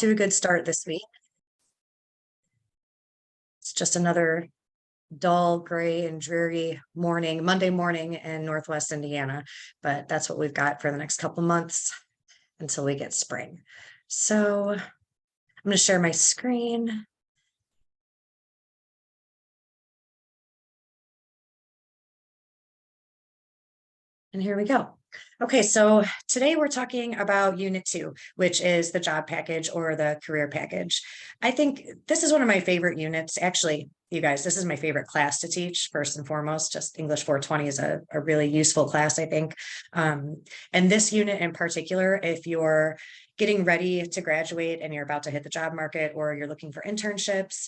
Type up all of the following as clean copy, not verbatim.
to a good start this week. It's just another dull, gray, and dreary morning, Monday morning in Northwest Indiana, but that's what we've got for the next couple months until we get spring. So I'm going to share my screen. And here we go. Okay, so today we're talking about Unit 2, which is the job package or the career package. I think this is one of my favorite units. Actually, you guys, this is my favorite class to teach, first and foremost. Just English 420 is a really useful class, I think. And this unit in particular, if you're getting ready to graduate and you're about to hit the job market, or you're looking for internships,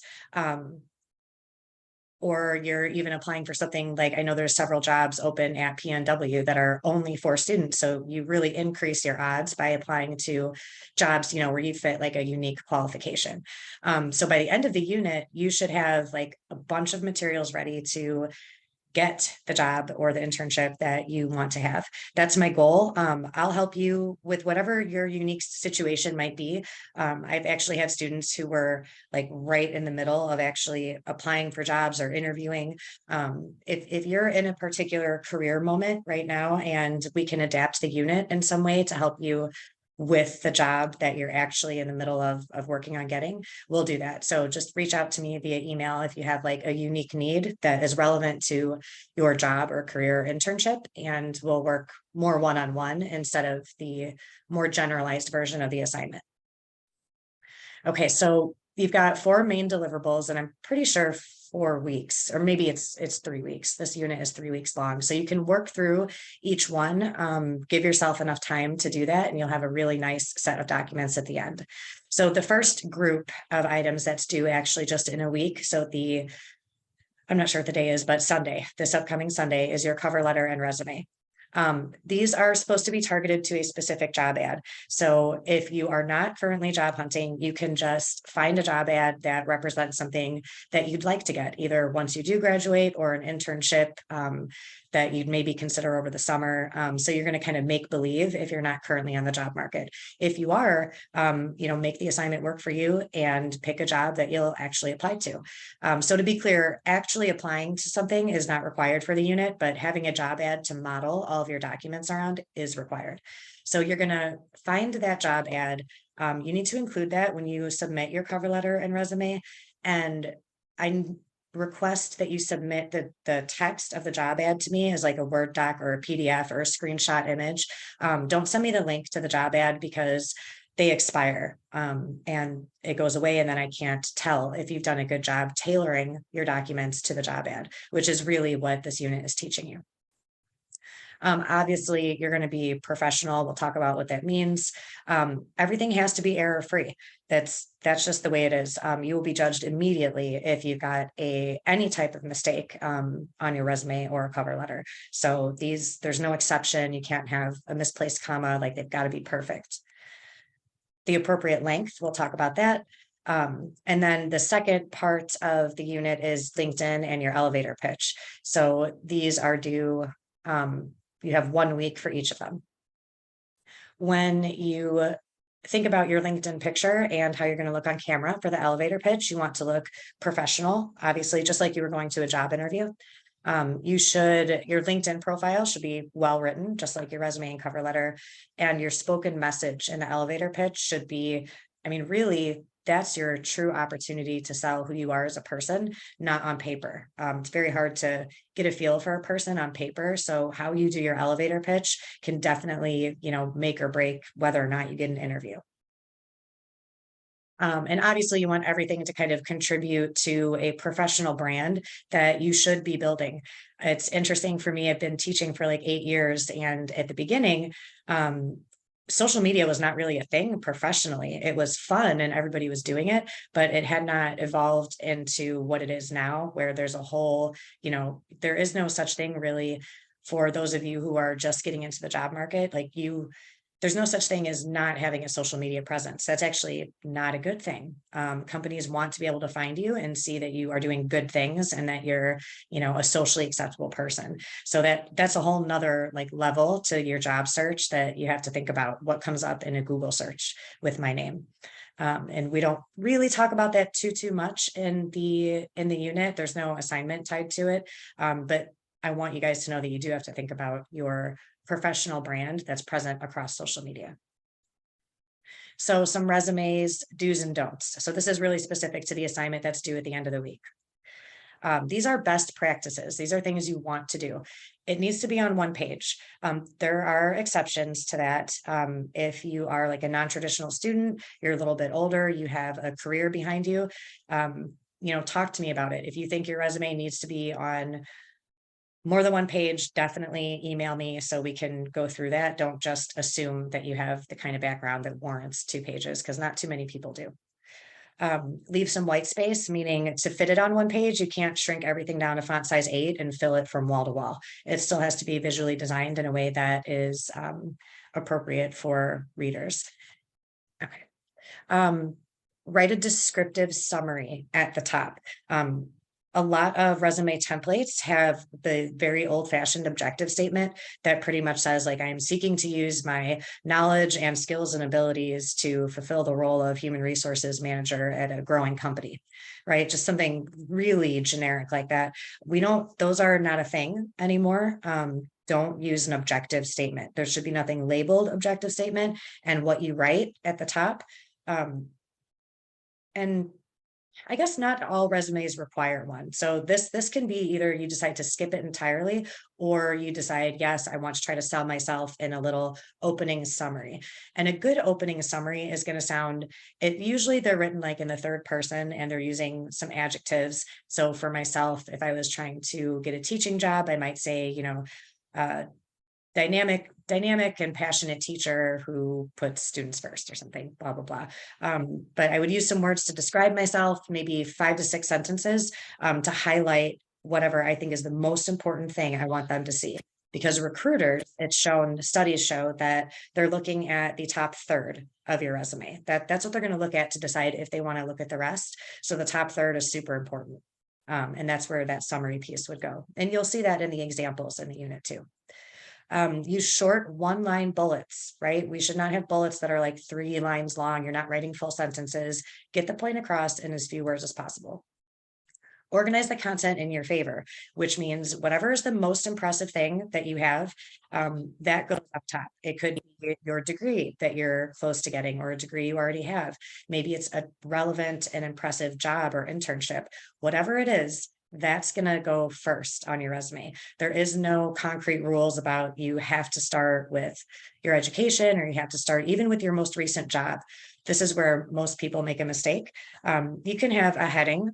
or you're even applying for something like, I know there's several jobs open at PNW that are only for students. So you really increase your odds by applying to jobs, where you fit like a unique qualification. So by the end of the unit, you should have like a bunch of materials ready to get the job or the internship that you want to have. That's my goal. I'll help you with whatever your unique situation might be. I've actually had students who were like right in the middle of actually applying for jobs or interviewing. If you're in a particular career moment right now and we can adapt the unit in some way to help you with the job that you're actually in the middle of working on getting, we'll do that. So just reach out to me via email if you have like a unique need that is relevant to your job or career internship, and we'll work more one-on-one instead of the more generalized version of the assignment. Okay, so you've got 4 main deliverables, and I'm pretty sure 4 weeks, or maybe it's 3 weeks. This unit is 3 weeks long. So you can work through each one, give yourself enough time to do that, and you'll have a really nice set of documents at the end. So the first group of items that's due actually just in a week. So I'm not sure what the day is, but Sunday, this upcoming Sunday, is your cover letter and resume. These are supposed to be targeted to a specific job ad. So if you are not currently job hunting, you can just find a job ad that represents something that you'd like to get, either once you do graduate or an internship that you'd maybe consider over the summer. So you're going to kind of make believe if you're not currently on the job market. If you are, make the assignment work for you and pick a job that you'll actually apply to. So to be clear, actually applying to something is not required for the unit, but having a job ad to model all of your documents around is required. So you're going to find that job ad. You need to include that when you submit your cover letter and resume. And I request that you submit the text of the job ad to me as like a Word doc or a PDF or a screenshot image. Don't send me the link to the job ad because they expire and it goes away, and then I can't tell if you've done a good job tailoring your documents to the job ad, which is really what this unit is teaching you. Obviously, you're going to be professional. We'll talk about what that means. Everything has to be error-free. That's just the way it is. You will be judged immediately if you've got any type of mistake on your resume or a cover letter. So there's no exception. You can't have a misplaced comma. Like, they've got to be perfect. The appropriate length, we'll talk about that. And then the second part of the unit is LinkedIn and your elevator pitch. So these are due. You have 1 week for each of them. When you think about your LinkedIn picture and how you're going to look on camera for the elevator pitch, you want to look professional, obviously, just like you were going to a job interview. Your LinkedIn profile should be well written, just like your resume and cover letter, and your spoken message in the elevator pitch should be, really, that's your true opportunity to sell who you are as a person, not on paper. It's very hard to get a feel for a person on paper. So how you do your elevator pitch can definitely, make or break whether or not you get an interview. And obviously you want everything to kind of contribute to a professional brand that you should be building. It's interesting for me. I've been teaching for like 8 years. And at the beginning, social media was not really a thing professionally. It was fun and everybody was doing it, but it had not evolved into what it is now, where there's a whole, there is no such thing really for those of you who are just getting into the job market. There's no such thing as not having a social media presence. That's actually not a good thing. Companies want to be able to find you and see that you are doing good things and that you're, a socially acceptable person. So that's a whole nother level to your job search that you have to think about what comes up in a Google search with my name. And we don't really talk about that too much in the unit. There's no assignment tied to it. But I want you guys to know that you do have to think about your professional brand that's present across social media. So some resumes, do's and don'ts. So this is really specific to the assignment that's due at the end of the week. These are best practices. These are things you want to do. It needs to be on one page. There are exceptions to that. If you are like a non-traditional student, you're a little bit older, you have a career behind you, talk to me about it. If you think your resume needs to be on more than one page, definitely email me so we can go through that. Don't just assume that you have the kind of background that warrants 2 pages, because not too many people do. Leave some white space, meaning to fit it on one page, you can't shrink everything down to font size 8 and fill it from wall to wall. It still has to be visually designed in a way that is appropriate for readers. Okay. Write a descriptive summary at the top. A lot of resume templates have the very old-fashioned objective statement that pretty much says, like, I am seeking to use my knowledge and skills and abilities to fulfill the role of human resources manager at a growing company, right? Just something really generic like that. Those are not a thing anymore. Don't use an objective statement. There should be nothing labeled objective statement, and what you write at the top. And I guess not all resumes require one. So this can be either you decide to skip it entirely, or you decide, yes, I want to try to sell myself in a little opening summary. And a good opening summary is going to sound, usually they're written like in the third person and they're using some adjectives. So for myself, if I was trying to get a teaching job, I might say, dynamic and passionate teacher who puts students first or something, blah, blah, blah. But I would use some words to describe myself, maybe 5 to 6 sentences to highlight whatever I think is the most important thing I want them to see. Because recruiters, studies show that they're looking at the top third of your resume. That's what they're going to look at to decide if they want to look at the rest. So the top third is super important. And that's where that summary piece would go. And you'll see that in the examples in the unit too. Use short 1-line bullets, right? We should not have bullets that are like 3 lines long. You're not writing full sentences. Get the point across in as few words as possible. Organize the content in your favor, which means whatever is the most impressive thing that you have, that goes up top. It could be your degree that you're close to getting, or a degree you already have. Maybe it's a relevant and impressive job or internship. Whatever it is, that's going to go first on your resume. There is no concrete rules about you have to start with your education, or you have to start even with your most recent job. This is where most people make a mistake. You can have a heading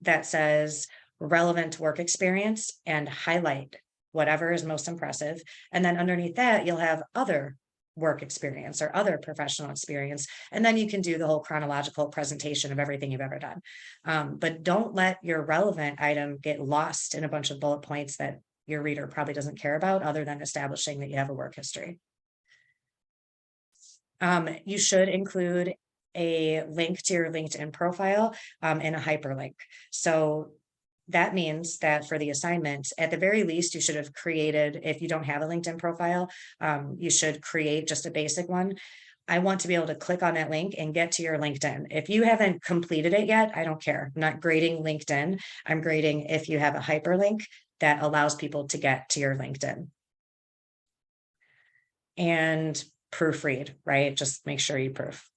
that says relevant work experience and highlight whatever is most impressive. And then underneath that, you'll have other work experience or other professional experience. And then you can do the whole chronological presentation of everything you've ever done. But don't let your relevant item get lost in a bunch of bullet points that your reader probably doesn't care about, other than establishing that you have a work history. You should include a link to your LinkedIn profile and a hyperlink. So that means that for the assignment, at the very least, you should have created, if you don't have a LinkedIn profile, you should create just a basic one. I want to be able to click on that link and get to your LinkedIn. If you haven't completed it yet, I don't care. I'm not grading LinkedIn. I'm grading if you have a hyperlink that allows people to get to your LinkedIn. And proofread, right? Just make sure you proof.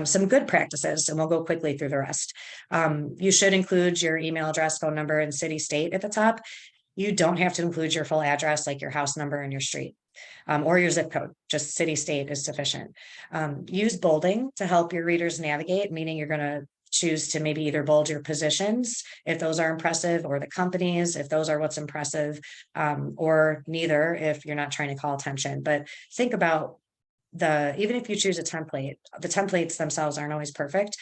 Some good practices, and we'll go quickly through the rest. You should include your email address, phone number, and city, state at the top. You don't have to include your full address, like your house number and your street, or your zip code. Just city, state is sufficient. Use bolding to help your readers navigate, meaning you're going to choose to maybe either bold your positions if those are impressive, or the companies if those are what's impressive, or neither if you're not trying to call attention. But think about even if you choose a template, the templates themselves aren't always perfect.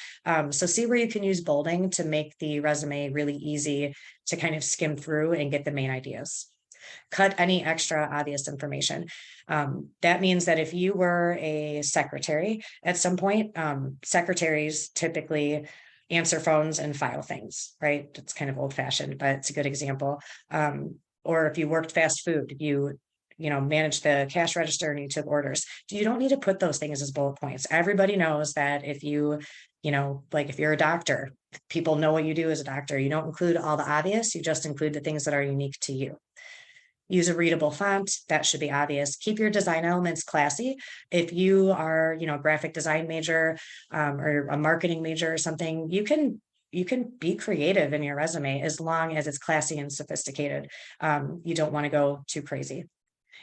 So see where you can use bolding to make the resume really easy to kind of skim through and get the main ideas. Cut any extra obvious information. That means that if you were a secretary at some point, secretaries typically answer phones and file things, right? It's kind of old fashioned, but it's a good example. Or if you worked fast food, you manage the cash register and you took orders. You don't need to put those things as bullet points. Everybody knows that if like if you're a doctor, people know what you do as a doctor. You don't include all the obvious, you just include the things that are unique to you. Use a readable font, that should be obvious. Keep your design elements classy. If you are, a graphic design major or a marketing major or something, you can be creative in your resume as long as it's classy and sophisticated. You don't want to go too crazy.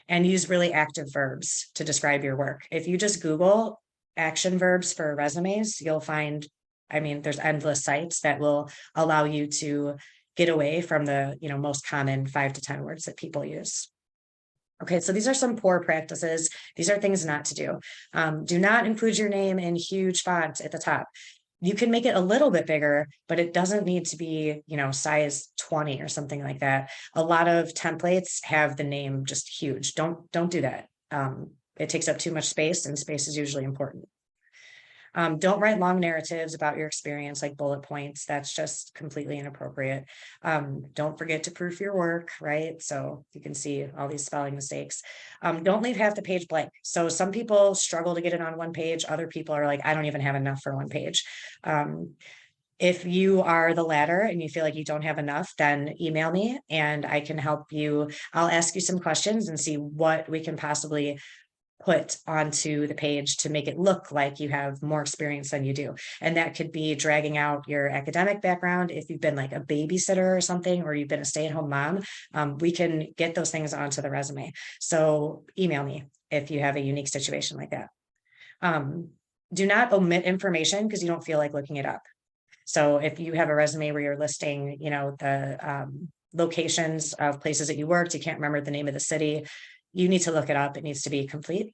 And use really active verbs to describe your work. If you just Google action verbs for resumes, you'll find, there's endless sites that will allow you to get away from the, most common 5 to 10 words that people use. Okay, so these are some poor practices. These are things not to do. Do not include your name in huge fonts at the top. You can make it a little bit bigger, but it doesn't need to be, size 20 or something like that. A lot of templates have the name just huge. Don't do that. It takes up too much space, and space is usually important. Don't write long narratives about your experience, like bullet points. That's just completely inappropriate. Don't forget to proof your work, right? So you can see all these spelling mistakes. Don't leave half the page blank. So some people struggle to get it on one page. Other people are like, I don't even have enough for one page. If you are the latter and you feel like you don't have enough, then email me and I can help you. I'll ask you some questions and see what we can possibly put onto the page to make it look like you have more experience than you do. And that could be dragging out your academic background. If you've been like a babysitter or something, or you've been a stay-at-home mom, we can get those things onto the resume. So email me if you have a unique situation like that. Do not omit information because you don't feel like looking it up. So if you have a resume where you're listing, the locations of places that you worked, you can't remember the name of the city, you need to look it up. It needs to be complete.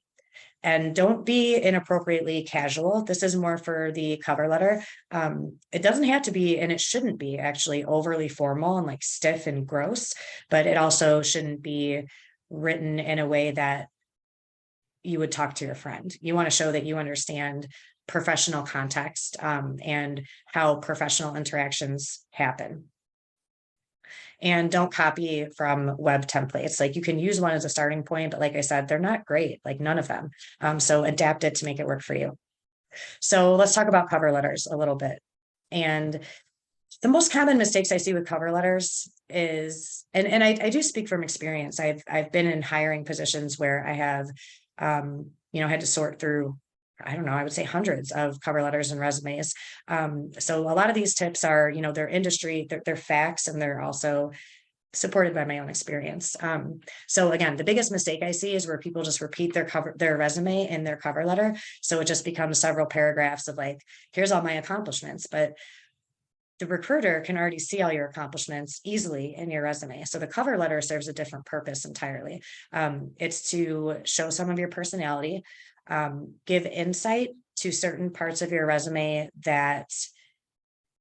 And don't be inappropriately casual. This is more for the cover letter. It doesn't have to be, and it shouldn't be actually overly formal and like stiff and gross, but it also shouldn't be written in a way that you would talk to your friend. You want to show that you understand professional context and how professional interactions happen. And don't copy from web templates. Like you can use one as a starting point, but like I said, they're not great, like none of them. So adapt it to make it work for you. So let's talk about cover letters a little bit. And the most common mistakes I see with cover letters is, and I do speak from experience. I've been in hiring positions where I have, had to sort through, I don't know, I would say hundreds of cover letters and resumes. So a lot of these tips are, they're industry, they're facts, and they're also supported by my own experience. So again, the biggest mistake I see is where people just repeat their resume in their cover letter. So it just becomes several paragraphs of like, here's all my accomplishments, but the recruiter can already see all your accomplishments easily in your resume. So the cover letter serves a different purpose entirely. It's to show some of your personality, give insight to certain parts of your resume that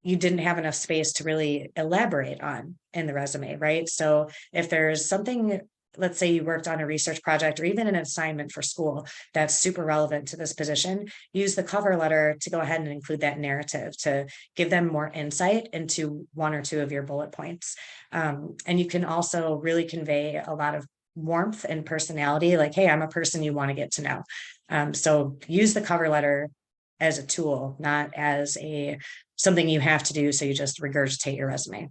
you didn't have enough space to really elaborate on in the resume, right? So if there's something, let's say you worked on a research project or even an assignment for school that's super relevant to this position, use the cover letter to go ahead and include that narrative to give them more insight into one or two of your bullet points. And you can also really convey a lot of warmth and personality, like, hey, I'm a person you want to get to know. So use the cover letter as a tool, not as something you have to do, so you just regurgitate your resume.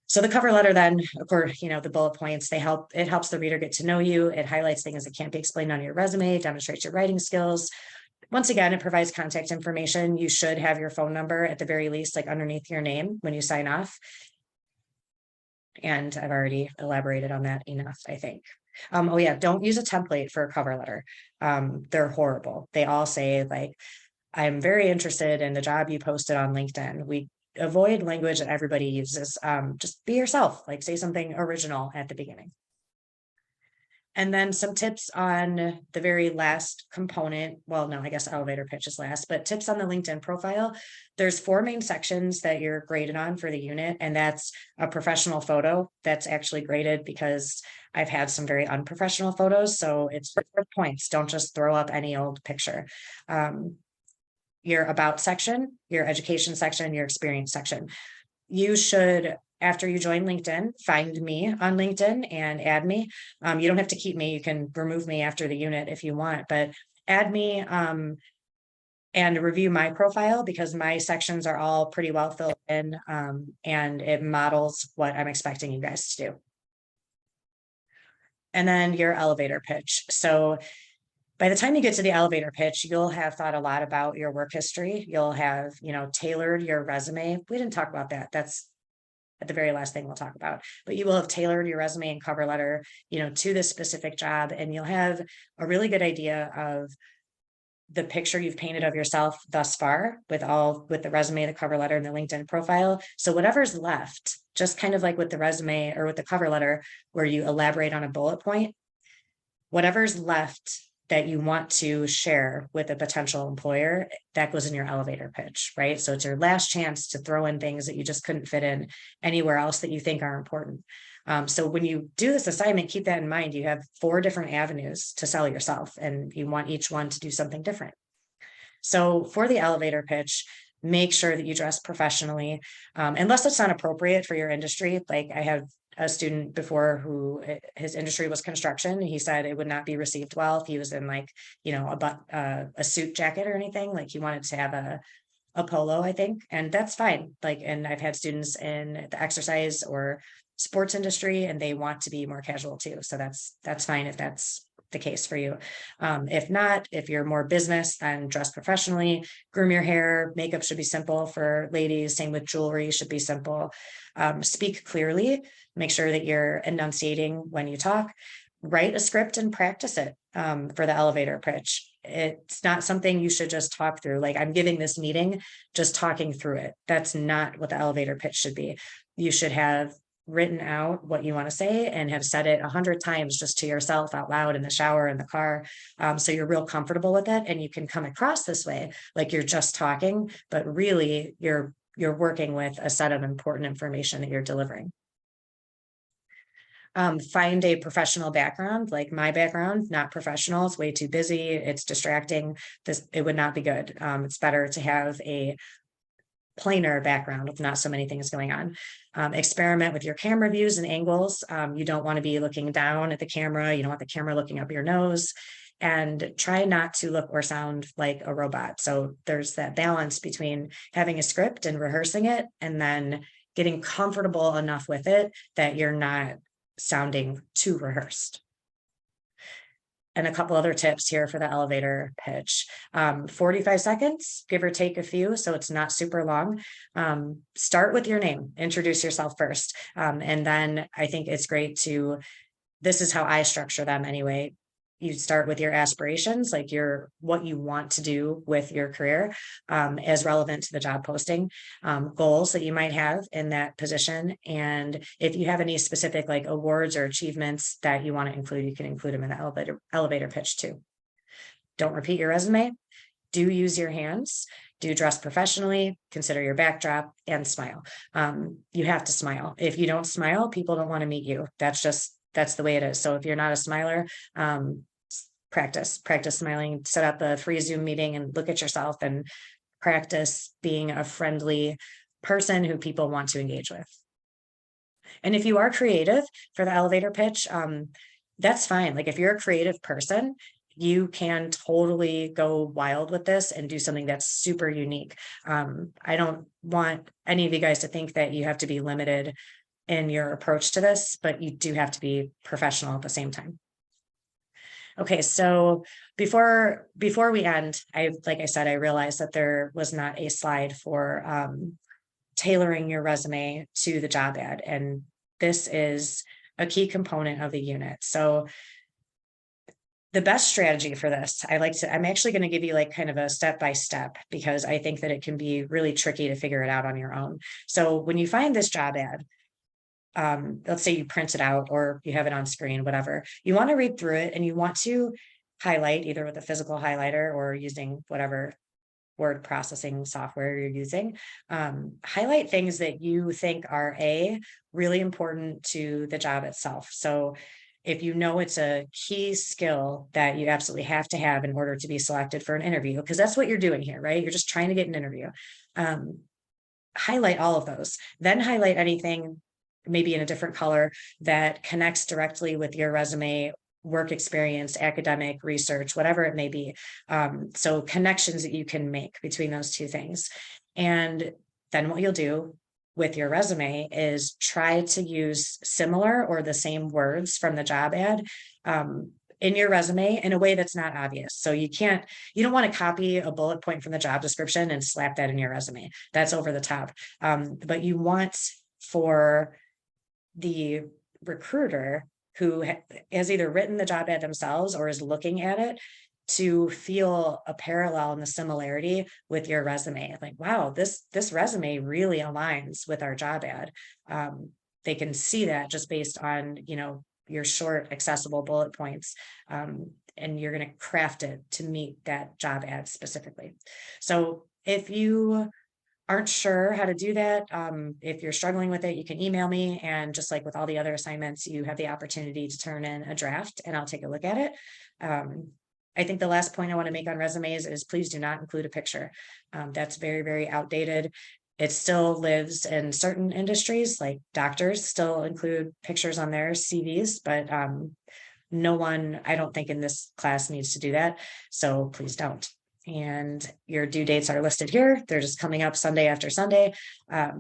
So the cover letter then, of course, the bullet points, it helps the reader get to know you. It highlights things that can't be explained on your resume, demonstrates your writing skills. Once again, it provides contact information. You should have your phone number at the very least, like underneath your name when you sign off. And I've already elaborated on that enough, I think. Oh yeah, don't use a template for a cover letter. They're horrible. They all say like, I'm very interested in the job you posted on LinkedIn. We avoid language that everybody uses. Just be yourself, like say something original at the beginning. And then some tips on the very last component. Well, no, I guess elevator pitch is last, but tips on the LinkedIn profile. There's 4 main sections that you're graded on for the unit. And that's a professional photo that's actually graded because I've had some very unprofessional photos. So it's for points. Don't just throw up any old picture. Your about section, your education section, your experience section. You should after you join LinkedIn, find me on LinkedIn and add me. You don't have to keep me. You can remove me after the unit if you want, but add me and review my profile, because my sections are all pretty well filled in, and it models what I'm expecting you guys to do. And then your elevator pitch. So by the time you get to the elevator pitch, you'll have thought a lot about your work history. You'll have, tailored your resume. We didn't talk about that. That's at the very last thing we'll talk about, but you will have tailored your resume and cover letter, to this specific job, and you'll have a really good idea of the picture you've painted of yourself thus far with the resume, the cover letter, and the LinkedIn profile. So whatever's left, just kind of like with the resume or with the cover letter, where you elaborate on a bullet point, whatever's left that you want to share with a potential employer, that goes in your elevator pitch, right? So it's your last chance to throw in things that you just couldn't fit in anywhere else that you think are important. So when you do this assignment, keep that in mind. You have 4 different avenues to sell yourself, and you want each one to do something different. So for the elevator pitch, make sure that you dress professionally, unless it's not appropriate for your industry. Like I have a student before who his industry was construction. He said it would not be received well if he was in like, a suit jacket or anything. Like he wanted to have a polo, I think, and that's fine. Like, and I've had students in the exercise or sports industry, and they want to be more casual too. So that's fine if that's the case for you. If not, if you're more business, then dress professionally, groom your hair, makeup should be simple for ladies. Same with jewelry, should be simple. Speak clearly, make sure that you're enunciating when you talk. Write a script and practice it for the elevator pitch. It's not something you should just talk through. Like I'm giving this meeting, just talking through it. That's not what the elevator pitch should be. You should have written out what you want to say and have said it 100 times just to yourself out loud in the shower, in the car. So you're real comfortable with it, and you can come across this way, like you're just talking, but really you're working with a set of important information that you're delivering. Find a professional background. Like my background, not professional. It's way too busy. It's distracting. It would not be good. It's better to have a plainer background with not so many things going on. Experiment with your camera views and angles. You don't want to be looking down at the camera. You don't want the camera looking up your nose, and try not to look or sound like a robot. So there's that balance between having a script and rehearsing it, and then getting comfortable enough with it that you're not sounding too rehearsed. And a couple other tips here for the elevator pitch. 45 seconds, give or take a few, so it's not super long. Start with your name, introduce yourself first. And then I think it's great this is how I structure them anyway. You start with your aspirations, like what you want to do with your career, as relevant to the job posting, goals that you might have in that position. And if you have any specific like awards or achievements that you want to include, you can include them in the elevator pitch too. Don't repeat your resume. Do use your hands. Do dress professionally, consider your backdrop, and smile. You have to smile. If you don't smile, people don't want to meet you. That's the way it is. So if you're not a smiler, practice smiling. Set up a free Zoom meeting and look at yourself and practice being a friendly person who people want to engage with. And if you are creative for the elevator pitch, that's fine. Like if you're a creative person, you can totally go wild with this and do something that's super unique. I don't want any of you guys to think that you have to be limited in your approach to this, but you do have to be professional at the same time. Okay, so before we end, like I said, I realized that there was not a slide for tailoring your resume to the job ad, and this is a key component of the unit. So the best strategy for this, I'm actually going to give you like kind of a step-by-step, because I think that it can be really tricky to figure it out on your own. So when you find this job ad, let's say you print it out or you have it on screen, whatever, you want to read through it, and you want to highlight either with a physical highlighter or using whatever word processing software you're using. Highlight things that you think are really important to the job itself. So if you know it's a key skill that you absolutely have to have in order to be selected for an interview, because that's what you're doing here, right? You're just trying to get an interview. Highlight all of those, then highlight anything maybe in a different color, that connects directly with your resume, work experience, academic research, whatever it may be. So connections that you can make between those two things. And then what you'll do with your resume is try to use similar or the same words from the job ad in your resume in a way that's not obvious. So you don't want to copy a bullet point from the job description and slap that in your resume. That's over the top. But you want for the recruiter who has either written the job ad themselves or is looking at it to feel a parallel and the similarity with your resume. Like, wow, this resume really aligns with our job ad. They can see that just based on, your short, accessible bullet points. And you're going to craft it to meet that job ad specifically. So if you aren't sure how to do that, if you're struggling with it, you can email me, and just like with all the other assignments, you have the opportunity to turn in a draft and I'll take a look at it. I think the last point I want to make on resumes is please do not include a picture. That's very, very outdated. It still lives in certain industries, like doctors still include pictures on their CVs, but no one, I don't think in this class needs to do that. So please don't. And your due dates are listed here. They're just coming up Sunday after Sunday. I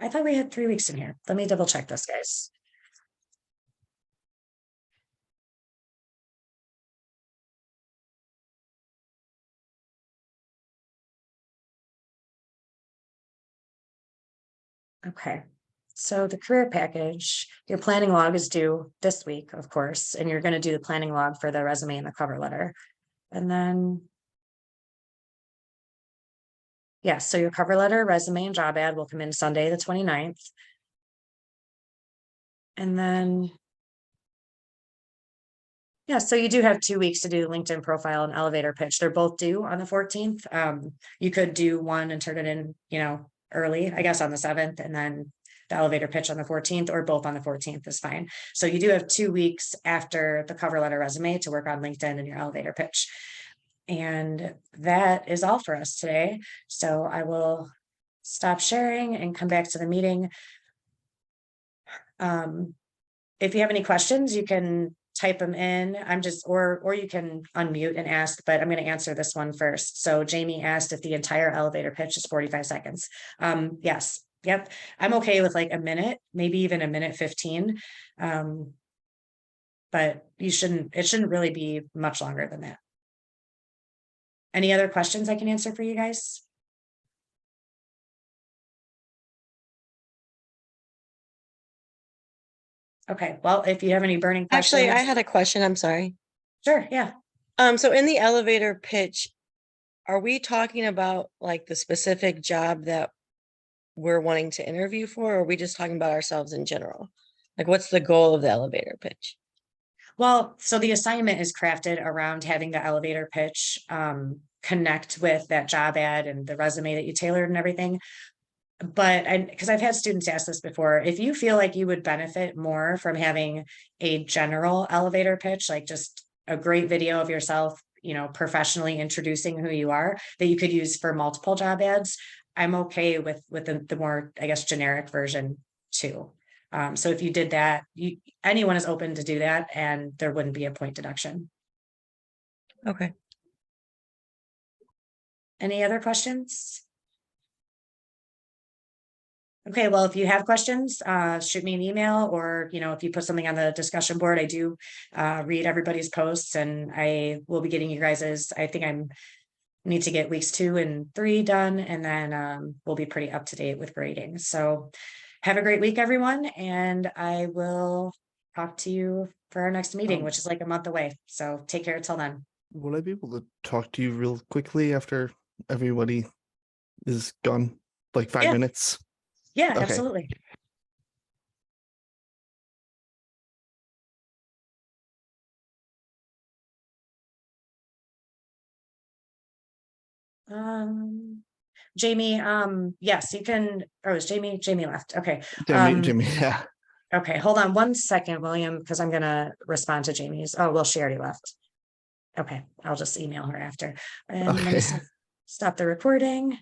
thought we had 3 weeks in here. Let me double check this, guys. Okay, so the career package, your planning log is due this week, of course, and you're going to do the planning log for the resume and the cover letter. And then, yeah, so your cover letter, resume, and job ad will come in Sunday, the 29th. And then, yeah, so you do have 2 weeks to do LinkedIn profile and elevator pitch. They're both due on the 14th. You could do one and turn it in, early, I guess, on the 7th, and then the elevator pitch on the 14th, or both on the 14th is fine. So you do have 2 weeks after the cover letter resume to work on LinkedIn and your elevator pitch. And that is all for us today. So I will stop sharing and come back to the meeting. If you have any questions, you can type them in. Or you can unmute and ask, but I'm going to answer this one first. So Jamie asked if the entire elevator pitch is 45 seconds. Yes. Yep. I'm okay with like a minute, maybe even a minute 15. But it shouldn't really be much longer than that. Any other questions I can answer for you guys? Okay, well, if you have any burning questions. Actually, I had a question. I'm sorry. Sure, yeah. So in the elevator pitch, are we talking about like the specific job that we're wanting to interview for, or are we just talking about ourselves in general? Like, what's the goal of the elevator pitch? Well, so the assignment is crafted around having the elevator pitch connect with that job ad and the resume that you tailored and everything. But because I've had students ask this before, if you feel like you would benefit more from having a general elevator pitch, like just a great video of yourself, professionally introducing who you are, that you could use for multiple job ads, I'm okay with the more, I guess, generic version too. So if you did that, anyone is open to do that, and there wouldn't be a point deduction. Okay. Any other questions? Okay, well, if you have questions, shoot me an email, or, if you put something on the discussion board. I do read everybody's posts, and I will be getting you guys's, I think need to get weeks 2 and 3 done, and then we'll be pretty up to date with grading. So have a great week, everyone, and I will talk to you for our next meeting, which is like a month away. So take care till then. Will I be able to talk to you real quickly after everybody is gone? Like 5 minutes? Yeah, Okay. absolutely. Jamie, yes, you can. Oh, is Jamie left? Okay. Jamie, yeah. Okay, hold on 1 second, William, because I'm gonna respond to Jamie's. Oh, well, she already left. Okay, I'll just email her after. And let me stop the recording.